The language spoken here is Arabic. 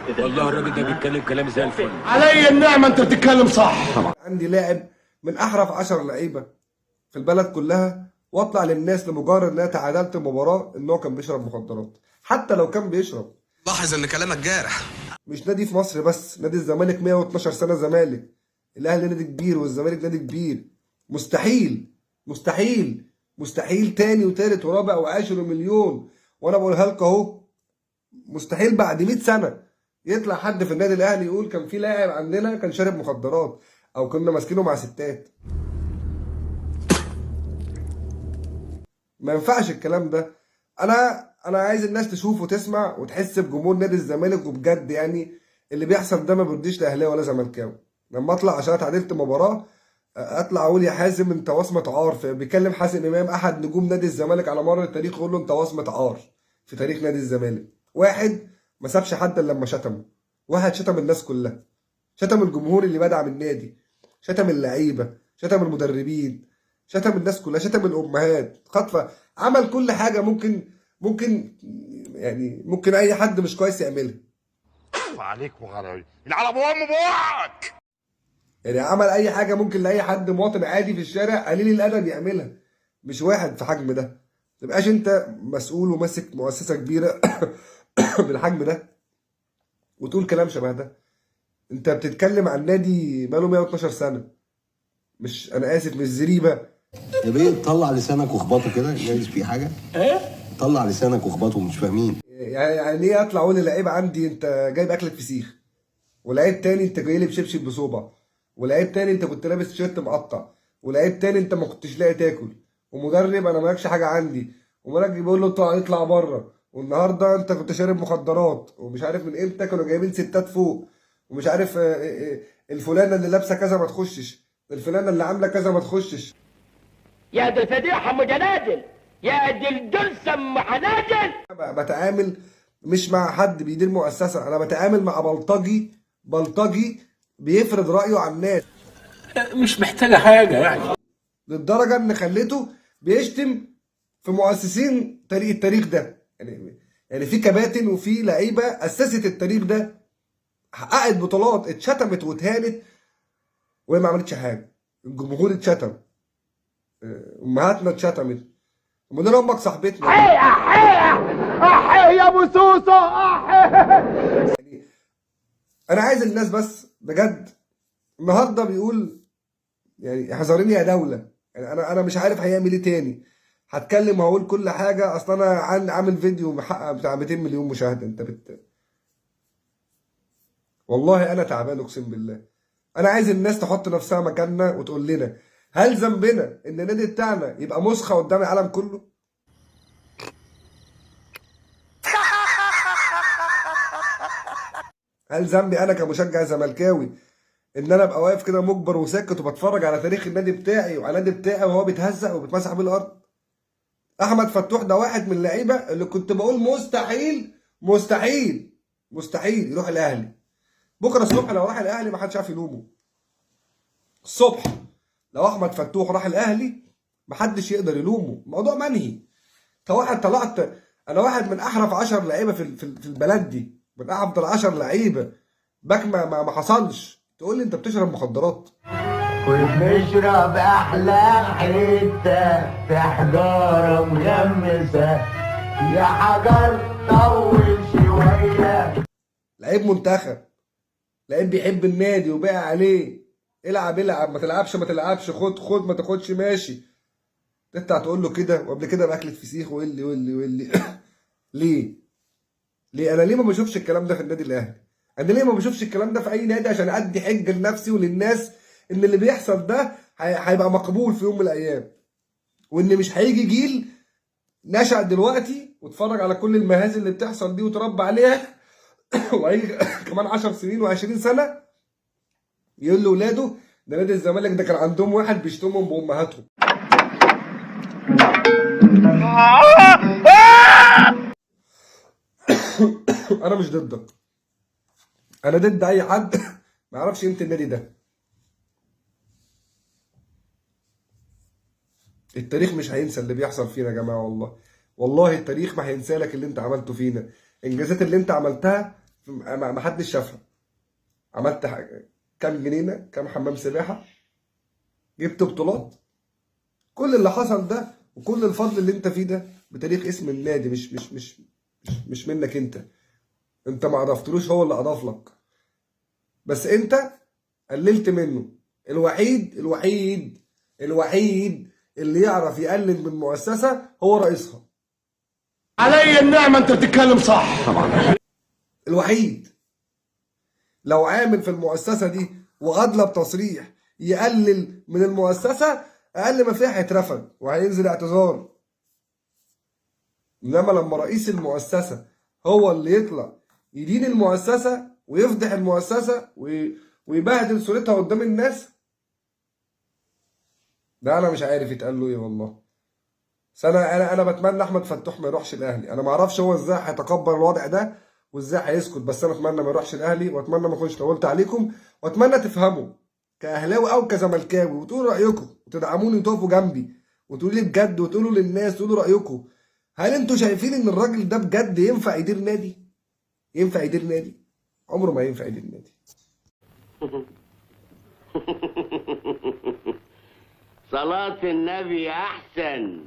والله الراجل ده بيتكلم كلام زي الفل. علي النعمه انت بتتكلم صح. عندي لاعب من احرف 10 لعيبه في البلد كلها، واطلع للناس لمجرد ان انا تعادلت المباراه ان هو كان بيشرب مخدرات. حتى لو كان بيشرب، لاحظ ان كلامك جارح. مش نادي في مصر بس، نادي الزمالك 112 سنه زمالك، الاهلي نادي كبير والزمالك نادي كبير. مستحيل مستحيل مستحيل تاني وتالت ورابع وعاشر ومليون، وانا بقولها لك اهو، مستحيل بعد 100 سنه يطلع حد في النادي الاهلي يقول كان في لاعب عندنا كان شارب مخدرات او كنا ماسكينه مع ستات. ما ينفعش الكلام ده. انا عايز الناس تشوف وتسمع وتحس بجمهور نادي الزمالك، وبجد يعني اللي بيحصل ده ما بيرضيش لا اهلاوي ولا زملكاوي. لما اطلع عشان اتعادلت مباراه اطلع اقول يا حازم انت وصمه عار، بيكلم حازم امام احد نجوم نادي الزمالك على مر التاريخ، يقول له انت وصمه عار في تاريخ نادي الزمالك. واحد ما سابش حد الا لما شتمه، واحد شتم الناس كلها، شتم الجمهور اللي بدعم النادي، شتم اللعيبه، شتم المدربين، شتم الناس كلها، شتم الامهات، خطفه، عمل كل حاجه ممكن يعني ممكن اي حد مش كويس يعملها. عليك وغلاوي العرب وام بوعك. يعني عمل اي حاجه ممكن لاي حد مواطن عادي في الشارع قليل الادب يعملها، مش واحد في حجم ده. متبقاش انت مسؤول وماسك مؤسسه كبيره بالحجم ده وتقول كلام شبه ده. انت بتتكلم عن نادي بقاله 112 سنه، مش انا اسف مش زريبه. يا بيه طلع لسانك واخبطه كده، جايز في حاجه؟ طلع لسانك واخبطه، مش فاهمين. يعني ايه اطلع اقول للعيب عندي انت جايب اكلة فسيخ، ولعيب تاني انت جاي لي بشبشب بصوبع، ولعيب تاني انت كنت لابس تيشيرت مقطع، ولعيب تاني انت ما كنتش لاقي تاكل، ومدرب انا مالكش حاجه عندي، ومراجل بيقول له اطلع بره، والنهارده انت كنت شارب مخدرات، ومش عارف من امتى كانوا جايبين ستات فوق، ومش عارف الفلانه اللي لابسه كذا ما تخشش، الفلانه اللي عامله كذا ما تخشش. يا دي الفضيحه ام جنادل، يا دي الدلسه ام حناجل. بتعامل مش مع حد بيدير مؤسسه، انا بتعامل مع بلطجي بيفرض رايه على الناس، مش محتاجه حاجه يعني، للدرجه ان خليته بيشتم في مؤسسين التاريخ ده. يعني في كباتن وفي لعيبه اسست التاريخ ده، حققت بطولات، اتشتمت واتهانت وهي ما عملتش حاجه. الجمهور اتشتم، امهاتنا اتشتمت، ومدير امك صاحبتنا. احيه يا ابو سوسه يعني انا عايز الناس بس بجد، النهارده بيقول يعني احذريني يا دوله، يعني انا مش عارف هيعمل ايه تاني. هتكلم وهقول كل حاجه، اصل انا عامل فيديو محقق بتاع 200 مليون مشاهده. انت والله انا تعبان اقسم بالله. انا عايز الناس تحط نفسها مكاننا وتقول لنا هل ذنبنا ان النادي بتاعنا يبقى مسخه قدام العالم كله؟ هل ذنبي انا كمشجع زملكاوي ان انا ابقى واقف كده مجبر وساكت وبتفرج على تاريخ النادي بتاعي وعلى النادي بتاعي وهو بيتهزق وبيتمسح بالارض؟ احمد فتوح ده واحد من اللعيبه اللي كنت بقول مستحيل يروح الاهلي. بكره الصبح لو راح الاهلي ما حدش عارف يلومه. الصبح لو احمد فتوح راح الاهلي ما حدش يقدر يلومه، الموضوع منهي. طلعت انا واحد من احرف 10 لعيبه في البلد دي، من افضل 10 لعيبه باك ما حصلش تقول لي انت بتشرب مخدرات. وبنشرب احلى حته في حجاره مغمسه، يا حجر طول شويه. لعيب منتخب، لعيب بيحب النادي وباقي عليه، العب ما تلعبش، خد ما تاخدش ماشي. تطلع تقول له كده وقبل كده باكلة فسيخ واللي ليه انا ليه ما بشوفش الكلام ده في النادي الاهلي؟ انا ليه ما بشوفش الكلام ده في اي نادي عشان ادي حجه لنفسي وللناس ان اللي بيحصل ده هيبقى مقبول في يوم من الايام، وان مش هيجي جيل نشأ دلوقتي واتفرج على كل المهازل اللي بتحصل دي وتربى عليها وهيجي كمان 10 سنين و20 سنه يقول لاولاده ده نادي الزمالك ده كان عندهم واحد بيشتمهم بامهاتهم. انا مش ضدك، انا ضد اي حد ما يعرفش قيمه النادي ده. التاريخ مش هينسى اللي بيحصل فينا يا جماعه، والله التاريخ ما هينسى لك اللي انت عملته فينا. الانجازات اللي انت عملتها ما حدش شافها. عملت حاجه، كام جنينه، كام حمام سباحه، جبت بطولات. كل اللي حصل ده وكل الفضل اللي انت فيه ده بتاريخ اسم النادي، مش منك انت ما اضفتلوش، هو اللي اضاف لك، بس انت قللت منه. الوحيد اللي يعرف يقلل من مؤسسه هو رئيسها. علي النعمة انت بتتكلم صح. الوحيد. لو عامل في المؤسسه دي وادلى بتصريح يقلل من المؤسسه، اقل ما فيها هيترفد وهينزل اعتذار. انما لما رئيس المؤسسه هو اللي يطلع يدين المؤسسه ويفضح المؤسسه ويبهدل صورتها قدام الناس، ده انا مش عارف يتقال له ايه والله. بس انا بتمنى احمد فتوح ما يروحش الاهلي. انا ما اعرفش هو ازاي هيتقبل الوضع ده وازاي هيسكت، بس انا اتمنى ما يروحش الاهلي، واتمنى ما اكونش طولت عليكم، واتمنى تفهموا كاهلاوي او كزملكاوي وتقولوا رايكم وتدعموني وتقفوا جنبي وتقولوا لي بجد وتقولوا للناس تقولوا رايكم. هل انتوا شايفين ان الراجل ده بجد ينفع يدير نادي؟ ينفع يدير نادي؟ عمره ما ينفع يدير نادي. صلاة النبي أحسن.